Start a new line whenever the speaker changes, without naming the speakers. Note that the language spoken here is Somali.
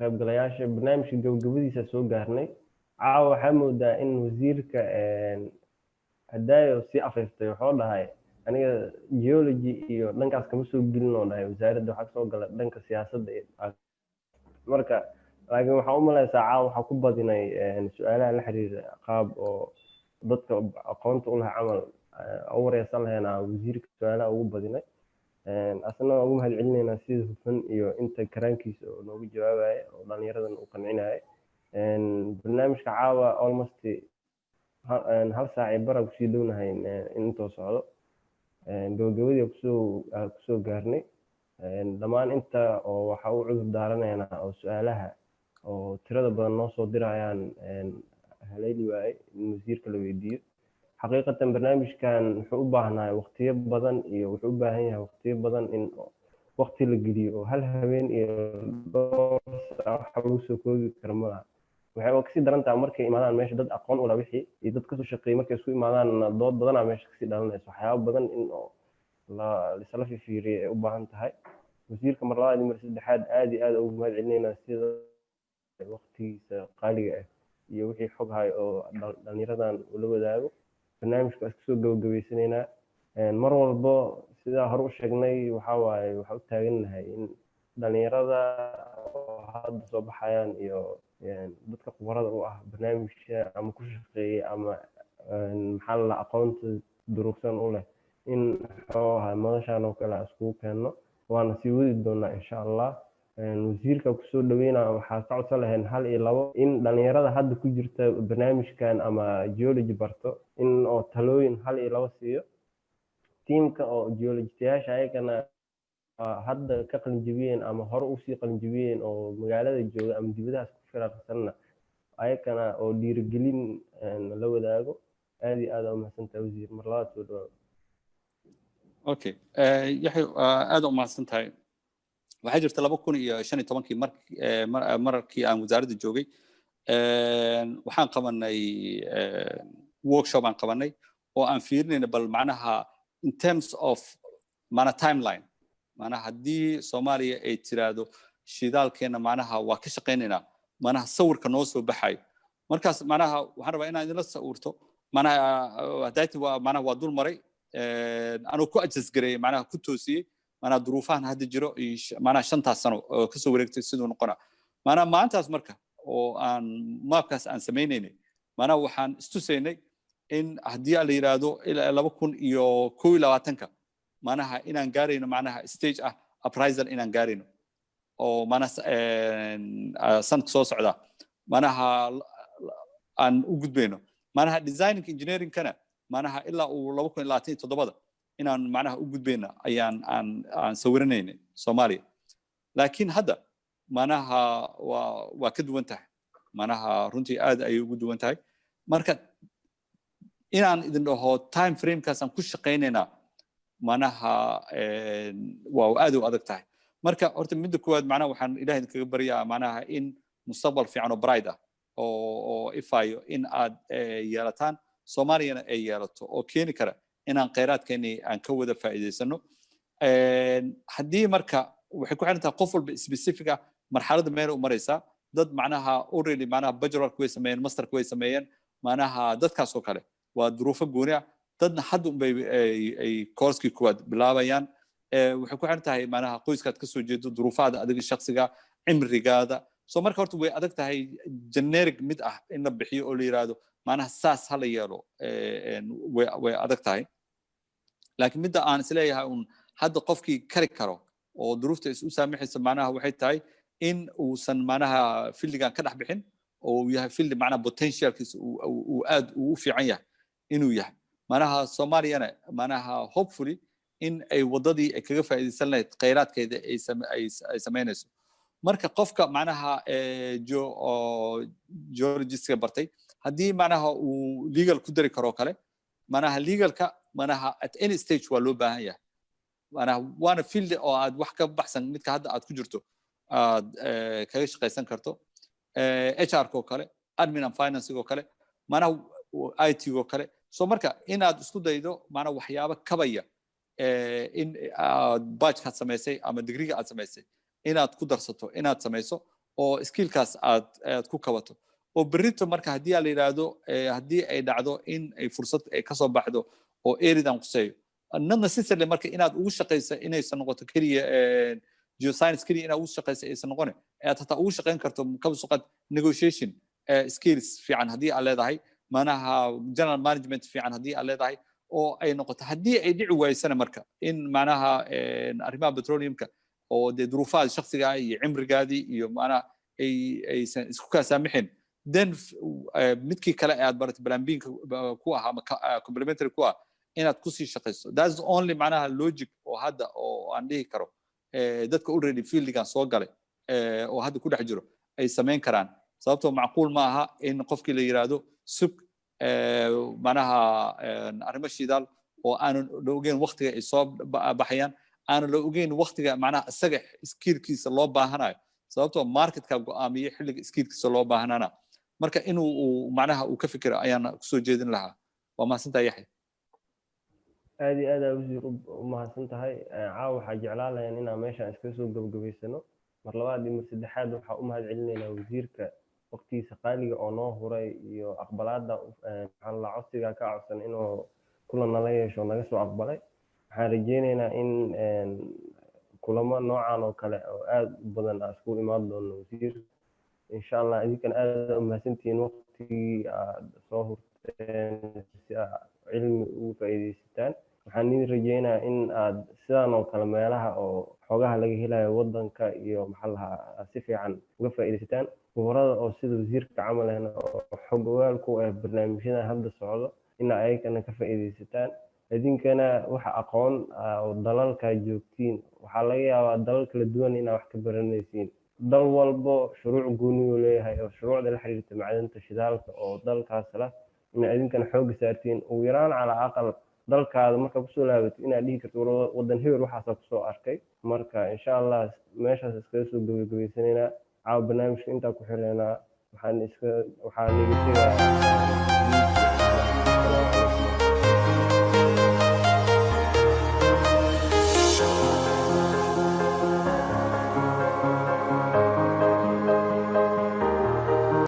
qaybgalayaasha barnaamijka gabagabadiisa soo gaarnay. Caawa waxaa moodaa in wasiirka hadaayo si afeeftay wuxuu dhahay aniga geology iyo dhankaas kama soo gelin oo dhahay wasaaradda waxaa soo gala dhanka siyaasadda marka laakiin waxaa u malaysaa caawa waxaa ku badinay su-aalaha la xiriira qaab oo dadka aqoonta u leh camal u wareysan lahayn wasiirka su-aalaha ugu badinay asna waa ugu mahadcelinaynaa sida hufan iyo inta karaankiisa oo noogu jawaabaya oo dhalinyaradan u qancinaya barnaamijka caawa almost hal saac iyo bar kusii dhownahay intoo socdo gabagabadii kusoo gaarnay dhammaan inta oo waxa u cudur daaranaynaa oo su-aalaha oo tirada badan noo soo dirayaan haleeli waaye in wasiirka la weydiiyo xaqiiqatan barnaamijkan wuxuu u baahnaa waqtiyo badan iyo wuxuu u baahan yahay waqtiyo badan in waqti la geliyo oo hal habeen iyo dhowr saac waxa lagu soo koobi karo malaha waxay kasii daran tahay markay imaadaan meesha dad aqoon u leh wixii iyo dad kasoo shaqeeyay markay isku imaadaan dood badanaa meesha kasii dhalanaysa waxyaabo badan in lisla fiiriyo ay u baahan tahay wasiirka mar labaad iyo mar saddexaad aad iyo aad ugu mahadcelinaynaa sida waqtigiisa qaaliga ah iyo wixii xog hay oo dhalinyaradan ula wadaago barnaamijka waa iska soo gabagabaysanaynaa mar walbo sidaa hore u sheegnay waxaa waaye waxaa u taagannahay in dhalinyarada oo hadda soo baxayaan iyo dadka khubarada u ah barnaamijka ama ku shaqeeyay ama maxaa la aqoonta durugsan u leh in madashaan oo kale iskugu keenno waana sii wadi doonaa insha allah wasiirka kusoo dhaweynaa waxaa ka codsan lahayn hal iyo labo in dhalinyarada hadda ku jirta barnaamijkan ama geology barto in oo talooyin hal iyo labo siiyo tiimka oo geologistayaasha ayagana hadda ka qalinjabiyeen ama hore usii qalinjabiyeen oo magaalada jooga ama dibadahaas ku firaaqsanna ayagana oo dhiirigelin la wadaago aad iyo aad umahadsantahay wasiir mar labaad soo dhawaado
okay yaxya aad umahadsan tahay waxaa jirta 2015 markii aan wasaaradda joogay waxaan qabanay workshop aan qabanay oo aan fiirinayna bal macnaha in terms of timeline macnaha haddii Soomaaliya ay tiraahdo shidaalkeena macnaha waa ka shaqeynaynaa macnaha sawirka noo soo baxay markaas macnaha waxaan rabaa inaan idinla sawirto macnaha hadayti waa macnaha waa dul maray anuu ku adjust gareeyay macnaha ku toosiyay macnaha duruufahan hadda jiro macnaha 5 sano oo ka soo wareegtay sidoo noqona macnaha maantaas marka oo aan maapkaas aan sameeynay macnaha waxaan istusaynay in haddii la yiraahdo ilaa 2021 macnaha inaan gaarayno macnaha stage appraisal inaan gaarayno oo macnaha sanadka soo socda macnaha aan u gudbayno macnaha design engineering kana macnaha ilaa 2027 inaan macnaha u gudbayna ayaan aan sawiranaynay Soomaaliya laakiin hadda macnaha waa ka duwan tahay macnaha runtii aad ay ugu duwan tahay marka inaan idin dhaho time frame kaas aan ku shaqeynaynaa macnaha waa aad u adag tahay marka horta midda koowaad macnaha waxaan ilaahay kaga baryaa macnaha in mustaqbal fiican oo bright oo ifayo in aad yeelataan Soomaaliyana ay yeelato oo keeni kara inaan kheyraadkeeni aan ka wada faa'iideysano haddii marka waxay ku xiran tahay qof walba specific marxaladda meel u maraysa dad macnaha already macnaha bachelor way sameeyeen master way sameeyeen macnaha dadkaas oo kale waa duruufo gooni ah dadna hadda bay ay course-kii kuwaad bilaabayaan waxay ku xiran tahay macnaha qoyskaad ka soo jeedo duruufaada adiga shakhsiga cimrigaada soo marka horta way adag tahay generic mid in la bixiyo oo la yiraahdo macnaha saas hala yeelo way adag tahay laakiin midda aan isleeyahay hadda qofkii kari karo oo duruufta isu saamaxaysa macnaha waxay tahay in uusan macnaha fildigan ka dhex bixin oo uu yahay fildi macnaha potentialkiisa uu aad u fiican yahay inuu yahay macnaha Soomaaliyana macnaha hopefully in ay wadadii ay kaga faa'iideysan lahayd kheyraadkeeda ay sameynayso marka qofka macnaha geologist bartay haddii macnaha uu legal ku dari karo kale macnaha legalka macnaha at any stage waa loo baahan yahay macnaha waana field oo aad wax ka baxsan midka hadda aad ku jirto aad kaga shaqeysan karto HR ko kale admin and finance ko kale macnaha IT ko kale soo marka inaad isku daydo macnaha waxyaabo kabaya in batch ka sameysay ama degree aad sameysay inaad ku darsato inaad sameyso oo skillkaas aad ku kabato oo berrito marka haddii la yiraahdo haddii ay dhacdo in ay fursad ay ka soo baxdo oo eridan quseeyo not necessarily marka inaad ugu shaqeyso inaysan noqoto kaliya geoscience kaliya inaad ugu shaqeyso aysan noqon aad hataa ugu shaqeyn karto kaba suqad negotiation skills fiican haddii aad leedahay manaha general management fiican haddii aad leedahay oo ay noqoto haddii ay dhici waysana marka in manaha arrimaha petroleumka oo dee duruufaha shakhsiga iyo cimrigaadii iyo manaha aysan isku kaasaamixin then midkii kale aad baratay balambiinka ku ahaa ama complementary ku ah inaad kusii shaqayso that's only manaha logic oo hadda oo aan dhihi karo dadka already fieldigan soo galay oo hadda ku dhex jiro ay samayn karaan sababtoo macquul ma aha in qofkii la yiraahdo sug manaha arrimo shidaal oo aanan la ogeyn waqtiga ay soo baxayaan aanan la ogeyn waqtiga manaha isaga skillkiisa loo baahanayo sababtoo marketka go'aamiye xilliga skillkiisa loo baahanana marka inuu manaha uu ka fikiro ayaan kusoo jeedin lahaa waa mahadsantahay yaxya
aad iyo aad aa wasiir u mahadsan tahay caawa waxaa jeclaan lahayn inaan meeshaan iskaga soo gabagabaysano mar labaad iyo mar saddexaad waxaa u mahad celinaynaa wasiirka waqtigiisa qaaliga oo noo huray iyo aqbalaada waxaan la codsiga ka codsan inuu kulan nala yeesho naga soo aqbalay waxaan rajeynaynaa in kulamo noocan oo kale oo aad u badan aan isku imaan doono wasiir insha allah idinkan aad u mahadsantihiin waqtigii aad soo hurteen si aad cilmi ugu faa'iidaysataan waxaan idin rajeynayaa in aad sidaan oo kale meelaha oo xogaha laga helayo wadanka iyo maxaa lahaa si fiican uga faa'iidaysataan khubarada oo sida wasiirka camal ahna oo xog ogaal ku ah barnaamijyada hadda socdo in ayagana ka faa'iidaysataan idinkana waxa aqoon oo dalalka joogtiin waxaa laga yaabaa dalal kala duwan inaad wax ka baranaysiin dal walbo shuruuc gooni uu leeyahay oo shuruucda la xiriirta macdanta shidaalka oo dalkaas leh inaad idinkana xooga saartiin ugu yaraan calaa aqal dalkaada markaa kusoo laabato inaad dhihi karto wadan hebel waxaasaa kusoo arkay marka insha allah meeshaas iskaga soo gabagabaysanaynaa caawa barnaamijka intaa ku xireynaa waxaan iga tegayaa